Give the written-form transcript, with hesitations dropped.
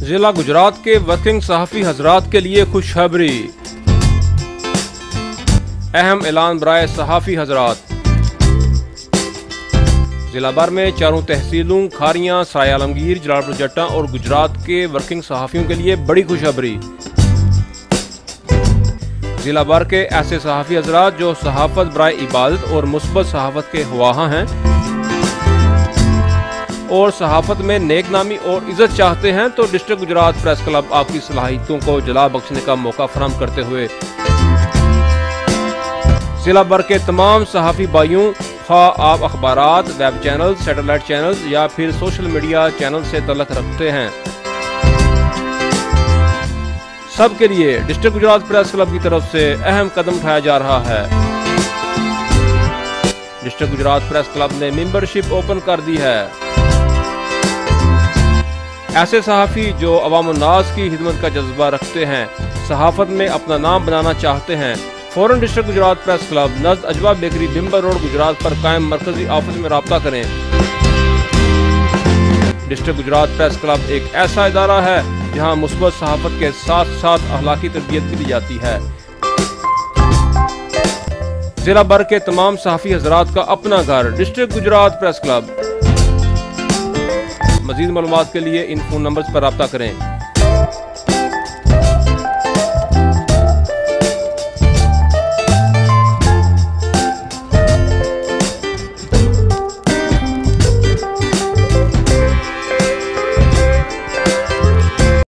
जिला गुजरात के वर्किंग सहाफ़ी हजरात के लिए खुशखबरी। अहम ऐलान बराए सहाफ़ी हजरात। जिला भर में चारों तहसीलों खारियां, सराय आलमगीर, जलालपुर जट्टा और गुजरात के वर्किंग सहाफ़ियों के लिए बड़ी खुशखबरी। जिला भर के ऐसे सहाफ़ी हजरात जो सहाफ़त बराए इबादत और मुस्बत सहाफ़त के ख्वाहां हैं और सहाफ़त में नेक नामी और इज्जत चाहते हैं तो डिस्ट्रिक्ट गुजरात प्रेस क्लब आपकी सलाहियतों को जला बख्शने का मौका फराहम करते हुए जिला भर के तमाम सहाफ़ी भाइयों, खा आप अखबारात, वेब चैनल, सैटेलाइट चैनल या फिर सोशल मीडिया चैनल से तल्लुक़ रखते हैं, सब के लिए डिस्ट्रिक्ट गुजरात प्रेस क्लब की तरफ से अहम कदम उठाया जा रहा है। डिस्ट्रिक्ट गुजरात प्रेस क्लब ने मेंबरशिप ओपन कर दी है। ऐसे सहाफ़ी जो अवाम उन्नास की खिदमत का जज्बा रखते हैं, सहाफ़त में अपना नाम बनाना चाहते हैं, फौरन डिस्ट्रिक्ट गुजरात प्रेस क्लब नज़द अजवा बेकरी, बिम्बर रोड, गुजरात पर कायम मरकजी ऑफिस में राब्ता करें। डिस्ट्रिक्ट गुजरात प्रेस क्लब एक ऐसा इदारा है जहां मुस्बत सहाफ़त के साथ साथ अखलाकी तरबियत भी दी जाती है। जिला भर के तमाम सहाफ़ी हजरात का अपना घर डिस्ट्रिक्ट गुजरात प्रेस क्लब। मज़ीद मालूमात के लिए इन फ़ोन नंबर्स पर राब्ता करें।